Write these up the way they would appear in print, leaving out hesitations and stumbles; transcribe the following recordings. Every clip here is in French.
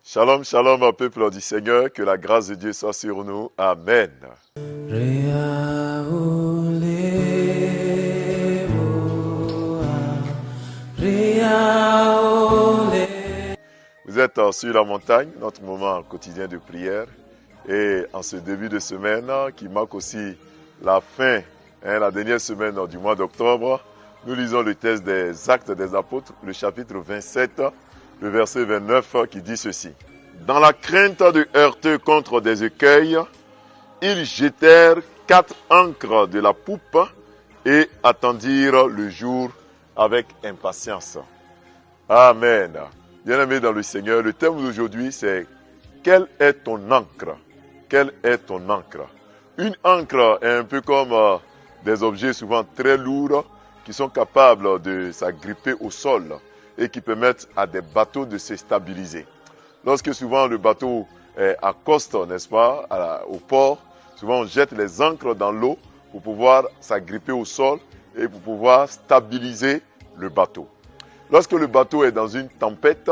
Shalom, shalom, peuple du Seigneur, que la grâce de Dieu soit sur nous. Amen. Vous êtes sur la montagne, notre moment quotidien de prière. Et en ce début de semaine, qui marque aussi la fin, la dernière semaine du mois d'octobre, nous lisons le texte des Actes des Apôtres, le chapitre 27, le verset 29, qui dit ceci. Dans la crainte de heurter contre des écueils, ils jetèrent 4 ancres de la poupe et attendirent le jour avec impatience. Amen. Bien-aimés dans le Seigneur, le thème d'aujourd'hui c'est « Quelle est ton ancre ?» Quelle est ton ancre? Une ancre est un peu comme des objets souvent très lourds qui sont capables de s'agripper au sol et qui permettent à des bateaux de se stabiliser. Lorsque souvent le bateau accoste, n'est-ce pas, au port, souvent on jette les ancres dans l'eau pour pouvoir s'agripper au sol et pour pouvoir stabiliser le bateau. Lorsque le bateau est dans une tempête,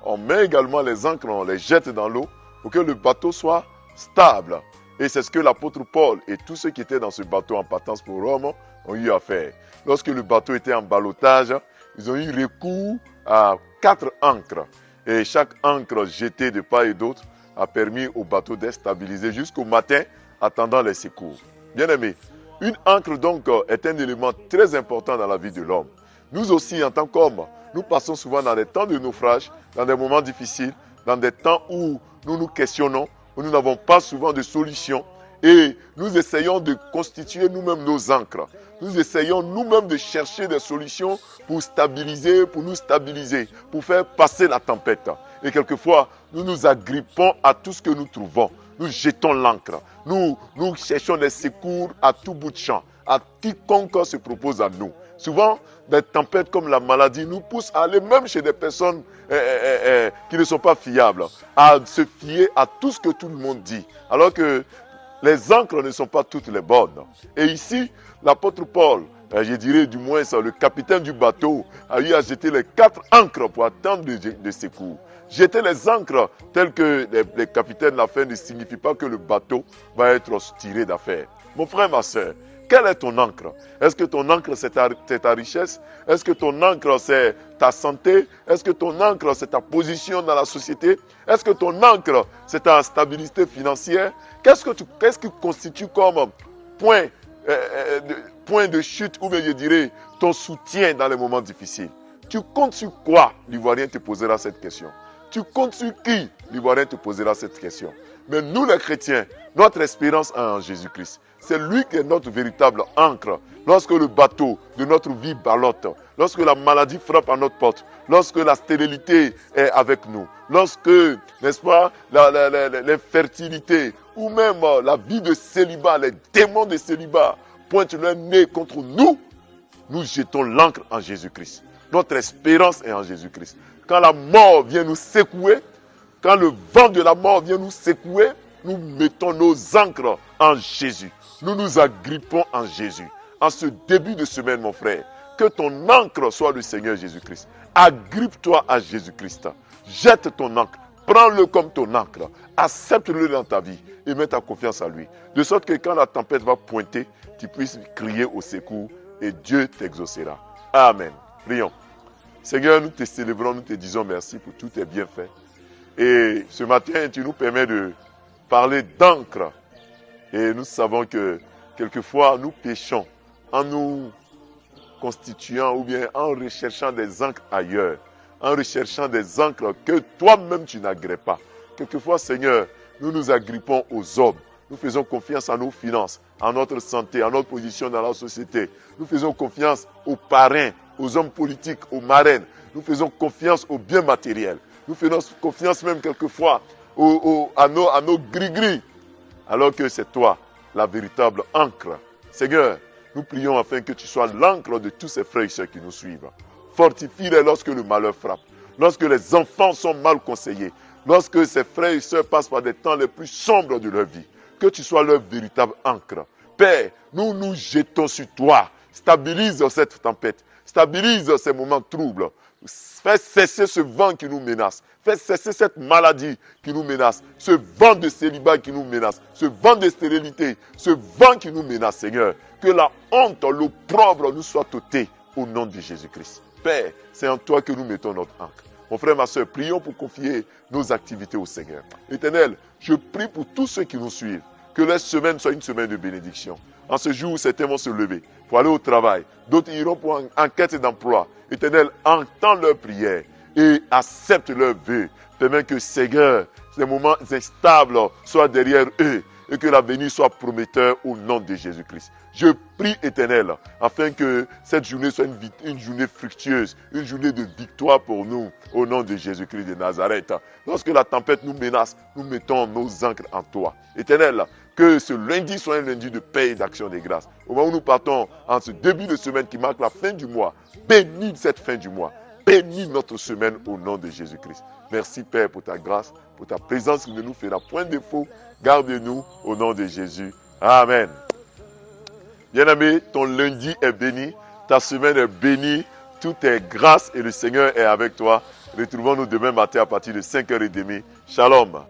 on met également les ancres, on les jette dans l'eau pour que le bateau soit stable. Et c'est ce que l'apôtre Paul et tous ceux qui étaient dans ce bateau en partance pour Rome ont eu à faire. Lorsque le bateau était en ballottage, ils ont eu recours à 4 ancres. Et chaque ancre jetée de part et d'autre a permis au bateau d'être stabilisé jusqu'au matin, attendant les secours. Bien-aimés, une ancre donc est un élément très important dans la vie de l'homme. Nous aussi, en tant qu'hommes, nous passons souvent dans des temps de naufrage, dans des moments difficiles, dans des temps où nous nous questionnons, où nous n'avons pas souvent de solution et nous essayons de constituer nous-mêmes nos ancres. Nous essayons nous-mêmes de chercher des solutions pour stabiliser, pour nous stabiliser, pour faire passer la tempête. Et quelquefois, nous nous agrippons à tout ce que nous trouvons. Nous jetons l'ancre. Nous cherchons des secours à tout bout de champ, à quiconque se propose à nous. Souvent, des tempêtes comme la maladie nous poussent à aller même chez des personnes qui ne sont pas fiables, à se fier à tout ce que tout le monde dit, alors que les ancres ne sont pas toutes les bonnes. Et ici, l'apôtre Paul, je dirais du moins le capitaine du bateau, a eu à jeter les 4 ancres pour attendre de secours. Jeter les ancres tels que les capitaines l'ont fait ne signifie pas que le bateau va être tiré d'affaire. Mon frère, ma soeur, quelle est ton ancre? Est-ce que ton ancre c'est ta richesse? Est-ce que ton ancre c'est ta santé? Est-ce que ton ancre c'est ta position dans la société? Est-ce que ton ancre c'est ta stabilité financière? Qu'est-ce qui constitue comme point de chute ou bien je dirais ton soutien dans les moments difficiles? Tu comptes sur quoi? L'Ivoirien te posera cette question. Tu comptes sur qui? L'Ivoirien te posera cette question. Mais nous les chrétiens, notre espérance en Jésus-Christ, c'est lui qui est notre véritable ancre. Lorsque le bateau de notre vie ballotte, lorsque la maladie frappe à notre porte, lorsque la stérilité est avec nous, lorsque, n'est-ce pas, l'infertilité ou même la vie de célibat, les démons de célibat pointent leur nez contre nous, nous jetons l'ancre en Jésus-Christ. Notre espérance est en Jésus-Christ. Quand la mort vient nous secouer, quand le vent de la mort vient nous secouer, nous mettons nos ancres en Jésus. Nous nous agrippons en Jésus. En ce début de semaine, mon frère, que ton ancre soit le Seigneur Jésus-Christ. Agrippe-toi à Jésus-Christ. Jette ton ancre. Prends-le comme ton ancre. Accepte-le dans ta vie et mets ta confiance en lui. De sorte que quand la tempête va pointer, tu puisses crier au secours et Dieu t'exaucera. Amen. Prions. Seigneur, nous te célébrons, nous te disons merci pour tous tes bienfaits. Et ce matin, tu nous permets de parler d'encre. Et nous savons que quelquefois, nous péchons en nous constituant ou bien en recherchant des encres ailleurs, en recherchant des encres que toi-même tu n'aggrées pas. Quelquefois, Seigneur, nous nous agrippons aux hommes. Nous faisons confiance à nos finances, à notre santé, à notre position dans la société. Nous faisons confiance aux parrains, aux hommes politiques, aux marraines. Nous faisons confiance aux biens matériels. Nous faisons confiance même quelquefois à nos gris-gris. Alors que c'est toi, la véritable ancre. Seigneur, nous prions afin que tu sois l'ancre de tous ces frères et sœurs qui nous suivent. Fortifie-les lorsque le malheur frappe, lorsque les enfants sont mal conseillés, lorsque ces frères et sœurs passent par des temps les plus sombres de leur vie. Que tu sois leur véritable ancre. Père, nous nous jetons sur toi. Stabilise cette tempête. Stabilise ces moments troubles. Fais cesser ce vent qui nous menace. Fais cesser cette maladie qui nous menace. Ce vent de célibat qui nous menace. Ce vent de stérilité. Ce vent qui nous menace, Seigneur. Que la honte, l'opprobre nous soit ôté au nom de Jésus-Christ. Père, c'est en toi que nous mettons notre ancre. Mon frère, ma soeur, prions pour confier nos activités au Seigneur. Éternel, je prie pour tous ceux qui nous suivent. Que leur semaine soit une semaine de bénédiction. En ce jour où certains vont se lever pour aller au travail, d'autres iront pour en quête d'emploi. Éternel, entends leurs prières et accepte leurs vœux. Permets que, Seigneur, ces moments instables soient derrière eux et que l'avenir soit prometteur au nom de Jésus-Christ. Je prie, Éternel, afin que cette journée soit une journée fructueuse, une journée de victoire pour nous, au nom de Jésus-Christ de Nazareth. Lorsque la tempête nous menace, nous mettons nos ancres en toi. Éternel, que ce lundi soit un lundi de paix et d'action des grâces. Au moment où nous partons en ce début de semaine qui marque la fin du mois, bénis cette fin du mois. Bénis notre semaine au nom de Jésus-Christ. Merci Père pour ta grâce, pour ta présence qui ne nous fera point défaut. Garde-nous au nom de Jésus. Amen. Bien-aimé, ton lundi est béni, ta semaine est bénie, tout est grâce et le Seigneur est avec toi. Retrouvons-nous demain matin à partir de 5h30. Shalom.